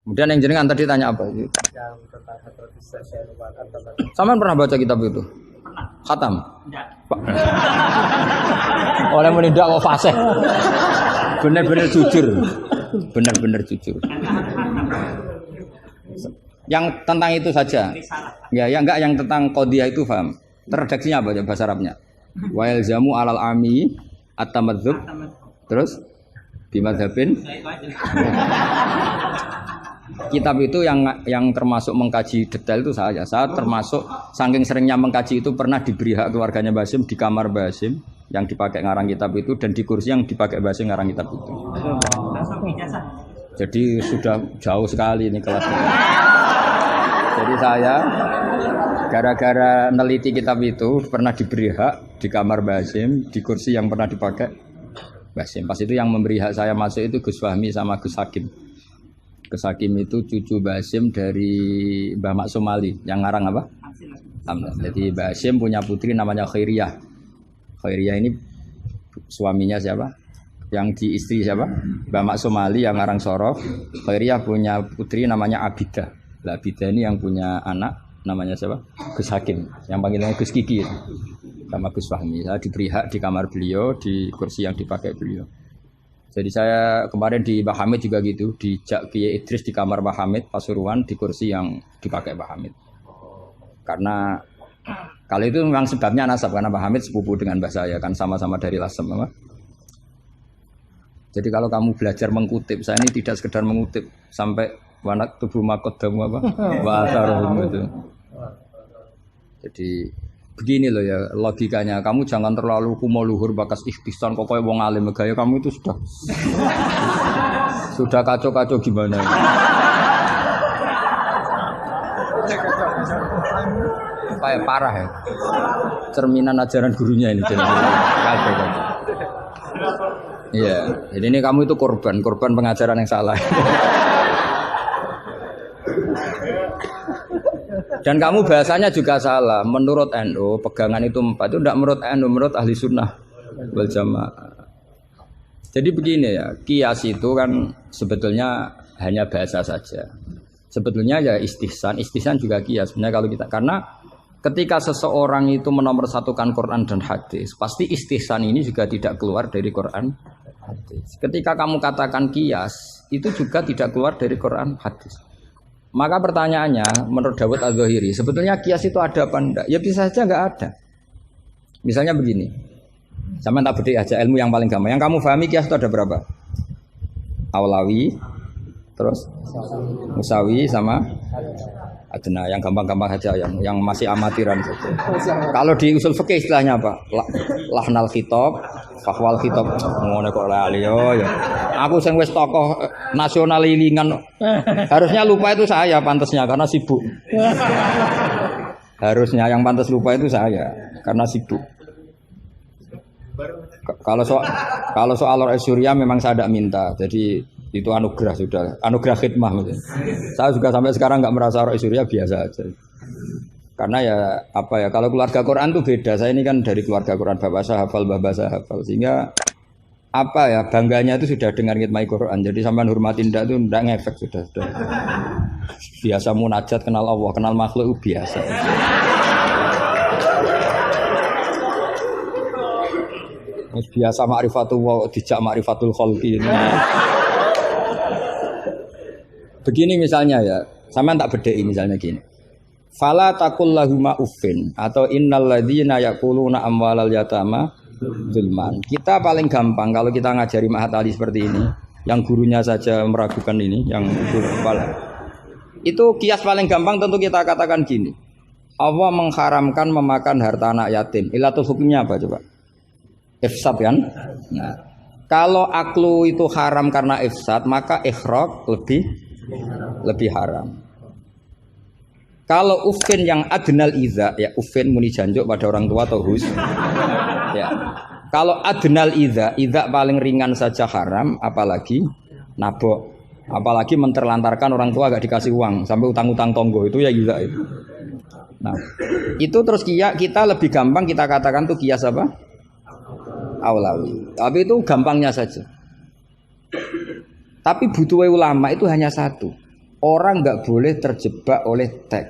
Kemudian yang jenengan tadi tanya apa? Yang tentang hadrotis saya lupakan tentang. Sampean pernah baca kitab itu? Khatam? Pak. Oleh menindak kok fasih. Benar-benar jujur. Benar-benar jujur. Yang tentang itu saja. Ya, yang enggak yang tentang qadhiyah itu paham. Redaksinya apa bahasa Arabnya? Wa yalzamu alal ami at-tamadzub. Terus bimadzhabin. Kitab itu yang termasuk mengkaji detail itu saya. Saya termasuk saking seringnya mengkaji itu pernah diberi hak keluarganya Basim di kamar Basim yang dipakai ngarang kitab itu dan di kursi yang dipakai Basim ngarang kitab itu. Jadi sudah jauh sekali ini kelasnya. Jadi saya gara-gara neliti kitab itu pernah diberi hak di kamar Basim di kursi yang pernah dipakai Basim. Pas itu yang memberi hak saya masuk itu Gus Fahmi sama Gus Hakim. Gus Hakim itu cucu Basim dari Mbah Mak Somali yang ngarang apa? Hamzah. Jadi Basim punya putri namanya Khairiyah. Khairiyah ini suaminya siapa? Yang di istri siapa? Mbah Mak Somali yang ngarang Sorof. Khairiyah punya putri namanya Abidah. Lah Abidah ini yang punya anak namanya siapa? Gus Hakim. Yang panggilannya Gus Kiki sama Gus Fahmi. Saya diberi hak di kamar beliau di kursi yang dipakai beliau. Jadi saya kemarin di Mbah Hamid juga gitu, di Kiai Idris di kamar Mbah Hamid Pasuruan di kursi yang dipakai Mbah Hamid. Karena kali itu memang sebabnya nasab karena Mbah Hamid sepupu dengan Mbah saya kan sama-sama dari Lasem, apa? Jadi kalau kamu belajar mengutip, saya ini tidak sekedar mengutip sampai wanak tubuh makodamu apa? Wasarohum itu. Jadi begini loh ya logikanya, kamu jangan terlalu kumo luhur bakas ikhtisan kok kayak wong alim gaya kamu itu sudah kacau-kacau gimana ya? Kayak parah ya, cerminan ajaran gurunya ini kacau. Iya, jadi ini kamu itu korban pengajaran yang salah. Dan kamu bahasanya juga salah. Menurut NU pegangan itu 4 itu tidak menurut NU, menurut ahli sunnah wal jamaah. Jadi begini ya, kias itu kan sebetulnya hanya bahasa saja. Sebetulnya ya istihsan juga kias. Sebenarnya kalau kita karena ketika seseorang itu menomorsatukan Quran dan hadis, pasti istihsan ini juga tidak keluar dari Quran hadis. Ketika kamu katakan kias, itu juga tidak keluar dari Quran hadis. Maka pertanyaannya, menurut Dawud Al-Zahiri, sebetulnya kias itu ada apa enggak? Ya bisa saja enggak ada. Misalnya begini, sama tak bedek aja ilmu yang paling gampang. Yang kamu pahami kias itu ada berapa? Aulawi, terus Musawi sama Adna. Yang gampang-gampang saja, yang masih amatiran saja. Kalau di usul fikih istilahnya apa? Lahnal khitab, fahwal khitab. Ngono kok lali yo ya. Aku sing wis tokoh nasional ilingan. Harusnya lupa itu saya pantasnya karena sibuk. Harusnya yang pantas lupa itu saya karena sibuk. Kalau soal Surya memang saya tidak minta. Jadi itu anugerah sudah, anugerah khidmah. Saya juga sampai sekarang nggak merasa Roh Surya biasa aja. Karena ya apa ya, kalau keluarga Quran tuh beda. Saya ini kan dari keluarga Quran, bapak saya hafal, bapak saya hafal, sehingga apa ya bangganya itu sudah dengar ngitmai Quran. Jadi sampai hormatin ndak itu ndak ngefek sudah. Biasa munajat kenal Allah, kenal makhluk biasa. Biasa ma'rifatullah dijak ma'rifatul khalqi. Begini misalnya ya, sama tak bedai misalnya gini. Fala taqul lahuma uffin atau innal ladzina yaquluna amwalal yatama zulman. Kita paling gampang kalau kita ngajari Mahat Ali seperti ini, yang gurunya saja meragukan ini, yang kepala. Itu kias paling gampang tentu kita katakan gini. Allah mengharamkan memakan harta anak yatim. Ilatul hukumnya apa coba? Ifsad kan? Nah, kalau aklu itu haram karena ifsad, maka ikhraq lebih haram. Kalau ufin yang adnal iza, ya ufin muni janjuk pada orang tua atau hus. Ya. Kalau adnal iza paling ringan saja haram, apalagi nabok, apalagi menterlantarkan orang tua agak dikasih uang sampai utang-utang tonggo itu ya iza itu. Nah, itu terus kita lebih gampang kita katakan tuh kias apa? Aulawi. Tapi itu gampangnya saja. Tapi butuh ulama itu hanya satu. orang nggak boleh terjebak oleh teks.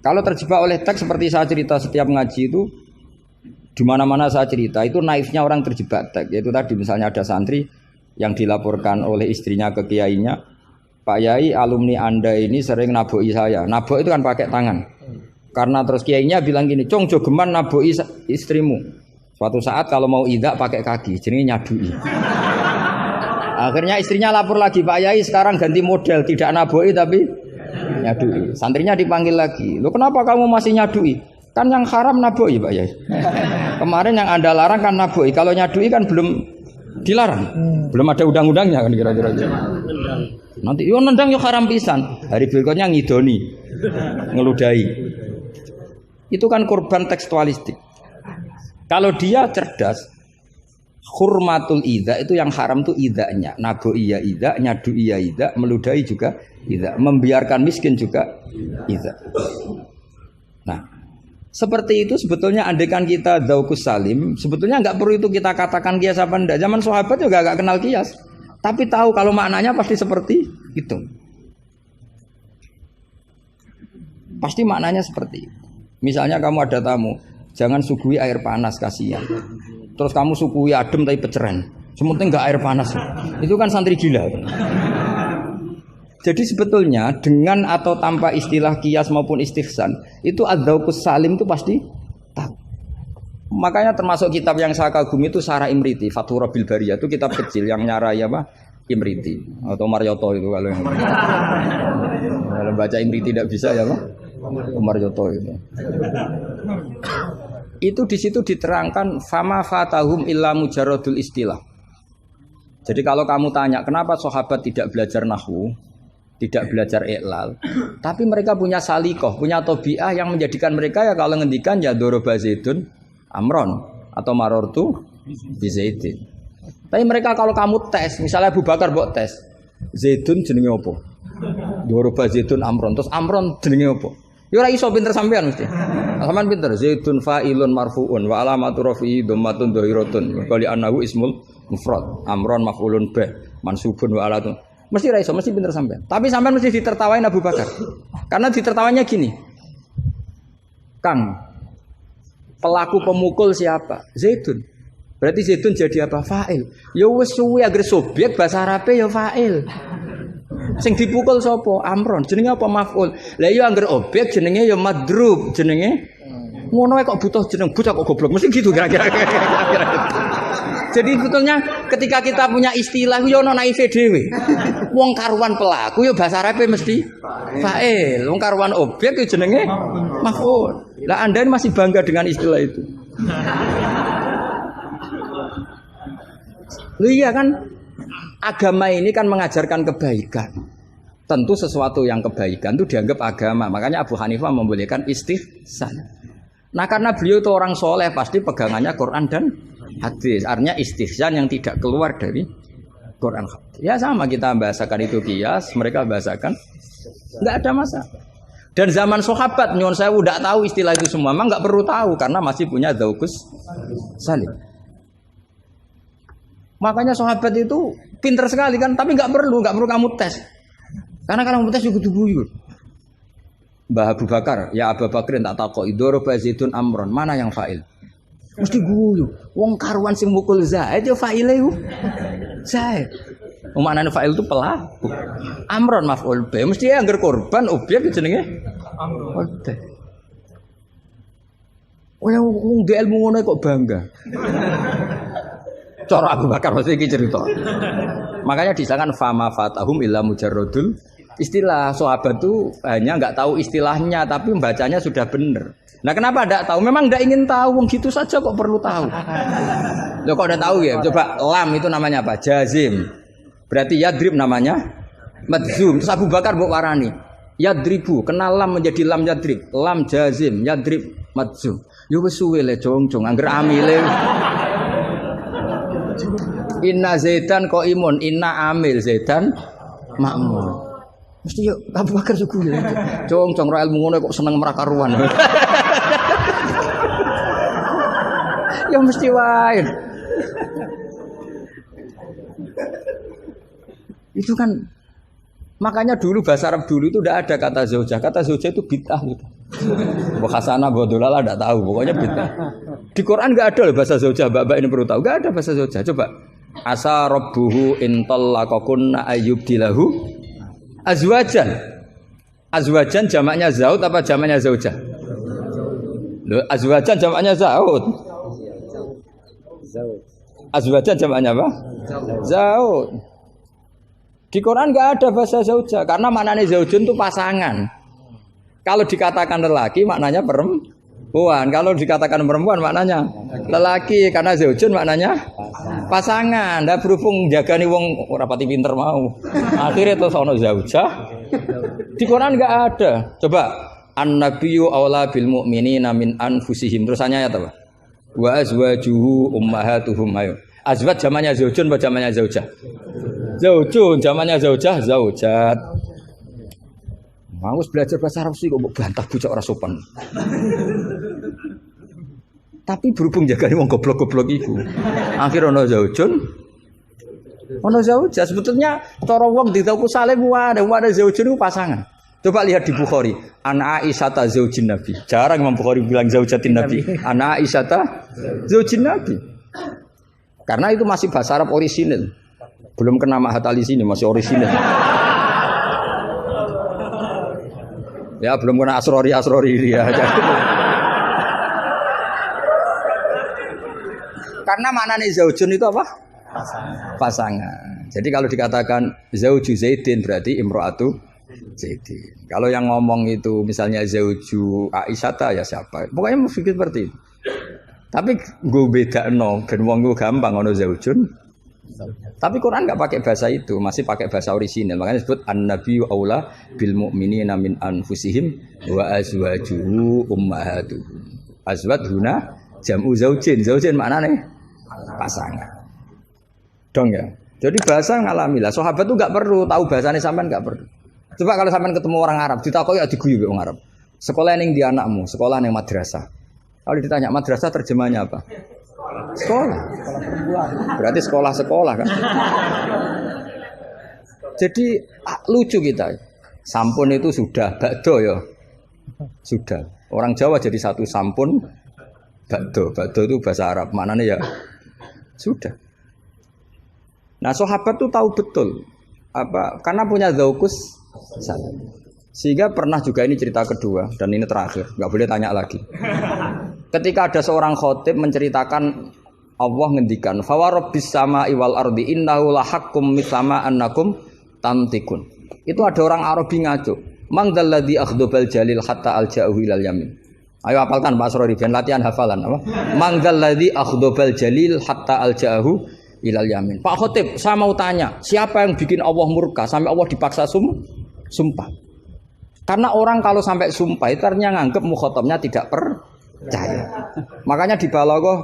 Kalau terjebak oleh teks seperti saya cerita setiap ngaji itu, di mana-mana saya cerita itu naifnya orang terjebak teks. Yaitu tadi misalnya ada santri yang dilaporkan oleh istrinya ke kiainya, Pak Yai, alumni Anda ini sering naboi saya. Nabok itu kan pakai tangan. Karena terus kiainya bilang gini, "Cong, jogeman naboi istrimu." Suatu saat kalau mau idak pakai kaki, jadi nyadui. Akhirnya istrinya lapor lagi, "Pak Yai sekarang ganti model, tidak naboi tapi nyadui." Santrinya dipanggil lagi, "Loh kenapa kamu masih nyadui? Kan yang haram naboi, Pak Yai. Kemarin yang Anda larang kan naboi, kalau nyadui kan belum dilarang. Belum ada undang-undangnya kan kira-kira." Nanti yo nendang yo haram pisan. Hari berikutnya ngidoni, ngeludahi. Itu kan korban tekstualistik. Kalau dia cerdas, hurmatul idza itu yang haram itu idzanya. Naboi ya idza, nyadui ya idza, meludahi juga idza, membiarkan miskin juga idza. Nah, seperti itu sebetulnya andekan kita dzauqus salim, sebetulnya enggak perlu itu kita katakan kias apa enggak. Zaman sahabat juga enggak kenal kias. Tapi tahu kalau maknanya pasti seperti itu. Pasti maknanya seperti itu. Misalnya kamu ada tamu, jangan suguhi air panas, kasihan. Terus kamu suguhi adem tapi peceren. Sementing enggak air panas. Itu kan santri gila. Jadi sebetulnya dengan atau tanpa istilah kias maupun istihsan, itu adzauqus salim itu pasti tahu. Makanya termasuk kitab yang saya kagumi itu Sarah Imriti, Fathur Rabbil Bariyah, itu kitab kecil yang nyarai apa? Imriti atau Marioto itu kalau yang kalau baca Imriti tidak bisa ya Pak? Marioto itu. Itu di situ diterangkan fama fatahum illa mujarradul istilah. Jadi kalau kamu tanya kenapa sahabat tidak belajar nahwu, tidak belajar i'lal, tapi mereka punya salikoh, punya tobiah yang menjadikan mereka ya kalau ngendikan ya doroba zaidun amron atau marortu bi zaidin. Tapi mereka kalau kamu tes, misalnya Abu Bakar buat tes, zaidun jenenge apa? Doroba zaidun amron, terus amron jenenge apa? Ya ora iso pinter sampean mesti. Sampean pinter, zaidun fa'ilun marfu'un wa alamatu rafi'i dhammatun dhahiratun. Qali annahu ismul mufrad, amron maf'ulun bih, mansubun wa alatun. Mesti ra iso, mesti pinter sampean. Tapi sampean mesti ditertawain Abu Bakar. Karena ditertawanya gini. Kang, pelaku pemukul siapa? Zaidun. Berarti Zaidun jadi apa? Fa'il. Ya wis suwe agar subjek bahasa Arabe ya fa'il. Sing dipukul sapa? Amron. Jenenge apa? Maf'ul. Lah iya angger objek jenenge ya madrub, jenenge ngono kok butuh jeneng bocah kok goblok. Mesti gitu kira-kira. Jadi sebetulnya ketika kita punya istilah yo ono naife dhewe. Wong karuan pelaku yo bahasa Arabe mesti fa'il. Wong karuan objek yo jenenge maf'ul. Lah Anda masih bangga dengan istilah itu. Loh iya kan agama ini kan mengajarkan kebaikan. Tentu sesuatu yang kebaikan itu dianggap agama. Makanya Abu Hanifah membolehkan istihsan. Nah karena beliau itu orang soleh pasti pegangannya Quran dan hadis. Artinya istihsan yang tidak keluar dari Quran hadis. Ya sama kita bahasakan itu kias, mereka bahasakan nggak ada masalah. Dan zaman sahabat nyuwun sewu ndak tahu istilah itu semua, memang nggak perlu tahu karena masih punya dzauqus salim. Makanya sahabat itu pinter sekali kan, tapi nggak perlu kamu tes. Karena kalau kamu tes juga buyur. Mbah Abu Bakar, ya Abu Bakar tak takok idoroba zaidun amron, mana yang fa'il? Mesti guyu. Wong karuan sing mukul Zaid ya fa'ile iku. Zaid. Maknane fa'il itu pelaku. Amron maf'ul bi, mesti angger korban objek jenenge amron. Wong dhek ilmu ngono kok bangga. Cara Abu Bakar mesti iki cerita. Makanya disangkan fama fatahum illa mujarradul istilah. Sahabat itu hanya enggak tahu istilahnya tapi membacanya sudah benar. Nah, kenapa enggak tahu? Memang enggak ingin tahu, wong gitu saja kok perlu tahu. Loh kok udah tahu ya? Coba lam itu namanya apa? Jazim. Berarti yadrib namanya madzum. Terus Abu Bakar mbok warani yadribu, kenal lam menjadi lam yadrib. Lam jazim, yadrib madzum. Yo wis suwe le jong-jong angger amile. Inna Zaidan qaimun, inna amil Zaidan makmur. Mesti yo Abu Bakar suku ya. Cong ra ilmu ngono kok seneng merakaruan. Ya mesti wae. Itu kan Makanya dulu bahasa Arab dulu itu tidak ada kata zaujah. Kata zaujah itu bid'ah gitu. Bu Hasanah, Bu Dolala tidak tahu. Pokoknya bid'ah. Di Quran nggak ada loh bahasa zaujah. Mbak ini perlu tahu. Nggak ada bahasa zaujah. Coba. Asa rabbuhu intallaqakunna ayyubdilahu azwajan. Azwajan jamaknya zaud apa jamaknya zaujah? Loh, azwajan jamaknya zaud. Azwajan jamaknya apa? Zaud. Di Quran nggak ada bahasa zaujah karena maknanya zaujun itu pasangan. Kalau dikatakan lelaki maknanya perempuan. Kalau dikatakan perempuan maknanya lelaki karena zaujun maknanya pasangan. Dan berhubung jagani wong ora pati pinter mau. Akhirnya terus ono zaujah. Di Quran nggak ada. Coba an-nabiyyu aula bil mu'minina min anfusihim. Terusannya ya apa? Wa azwajuhu ummahatuhum. Ayo. Azwaj zamannya zaujun apa zamannya zaujah? Zaujun, zamannya zaujah, zaujat. Mau belajar bahasa Arab sih kok bantah bocah ora sopan. Tapi berhubung jaga wong goblok-goblok iku. Akhir ono zaujun. Ono zaujah sebetulnya cara wong ditaku saleh ada zaujun itu pasangan. Coba lihat di Bukhari, Ana Aisyata zaujin Nabi. Jarang Imam Bukhari bilang zaujatin Nabi. Ana Aisyata zaujin Nabi. Karena itu masih bahasa Arab orisinil. Belum kena mahat ali sini masih orisinil. Ya belum kena asrori dia. Karena maknanya zaujun itu apa? Pasangan. Jadi kalau dikatakan zauju Zaidin berarti imro'atu Zaidin. Kalau yang ngomong itu misalnya zauju Aisyata ya siapa? Pokoknya mesti seperti itu. Tapi gue beda ben wong gue gampang ono zaujun. Tapi Quran nggak pakai bahasa itu, masih pakai bahasa orisinal. Makanya disebut an-nabiyyu aula bil mu'minina min anfusihim wa azwajuhu ummahatuhum. Azwaj huna jam'u zaujin. Zaujin maknanya pasangan. Dong ya. Jadi bahasa ngalamilah. Sahabat tuh nggak perlu tahu bahasanya sampean nggak perlu. Coba kalau sampean ketemu orang Arab, ditakoki ya diguyu orang Arab. Sekolah ning di anakmu, sekolah ning madrasah. Kalau ditanya madrasah terjemahnya apa? Sekolah. Berarti sekolah-sekolah kan. Jadi lucu kita. Sampun itu sudah bakdo ya. Sudah. Orang Jawa jadi satu sampun bakdo. Bakdo itu bahasa Arab. Maknanya ya sudah. Nah, sahabat tuh tahu betul apa karena punya zaukus salam. Sehingga pernah juga ini cerita kedua dan ini terakhir, nggak boleh tanya lagi. Ketika ada seorang khotib menceritakan Allah ngendikan, "Fa rabbis samai wal ardi innahu lahaqqum mithama annakum tantikun." Itu ada orang Arabi ngaco. "Man dzalladzi akhdhabal jalil hatta alja'u ilal yamin." Ayo hafalkan Pak Asrori ben latihan hafalan apa? "Man dzalladzi akhdhabal jalil hatta alja'u ilal yamin." Pak khotib, saya mau tanya, siapa yang bikin Allah murka sampai Allah dipaksa sumpah? Karena orang kalau sampai sumpah itu artinya nganggep mukhatabnya tidak percaya. Makanya di balaghah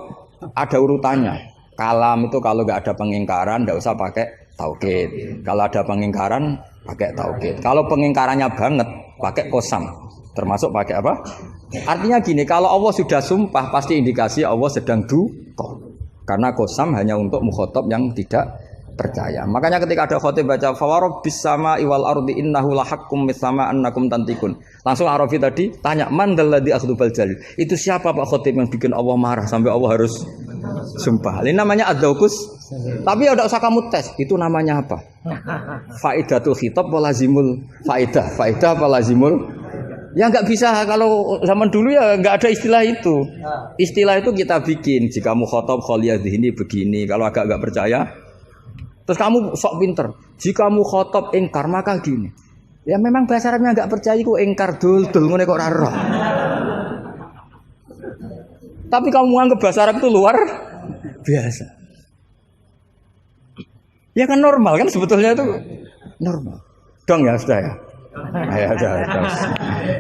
ada urutannya. Kalam itu kalau nggak ada pengingkaran nggak usah pakai taukid. Kalau ada pengingkaran pakai taukid. Kalau pengingkarannya banget pakai qasam. Termasuk pakai apa? Artinya gini, kalau Allah sudah sumpah pasti indikasi Allah sedang duka. Karena qasam hanya untuk mukhatab yang tidak percaya. Makanya ketika ada khotib baca fawarabbis samai wal ardi innahu lahaqqum mitsama annakum tantikun. Langsung Arafi tadi tanya man dalladzi akhdubal jalil. Itu siapa Pak khotib yang bikin Allah marah sampai Allah harus sumpah. Ini namanya adzaukus. Tapi ya enggak usah kamu tes. Itu namanya apa? Faidatul khitab wa lazimul faidah. Faidah apa lazimul? Ya enggak bisa kalau zaman dulu ya enggak ada istilah itu. Istilah itu kita bikin. Jika mukhatab khaliyadhini begini. Kalau agak enggak percaya terus kamu sok pinter. Jika mukhatab ingkar maka gini. Ya memang bahasa Arabnya enggak percaya kok ingkar dul ngene kok ora roh. Tapi kamu anggap bahasa Arab itu luar biasa. Ya kan normal kan sebetulnya itu normal. Dong ya sudah ya. Ya sudah.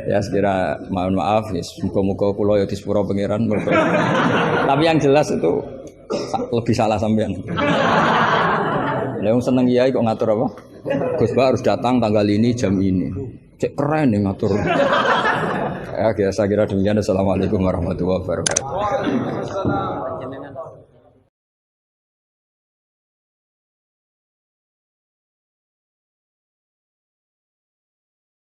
Ya sekira mohon maaf ya muga-muga kula ya disepuro pangeran. Tapi yang jelas itu lebih salah sampean. Lah wong seneng kiai kok ngatur apa? Gus Ba harus datang tanggal ini jam ini. Cek keren nih ngatur. Ya, saya kira demikian. Assalamualaikum warahmatullahi wabarakatuh.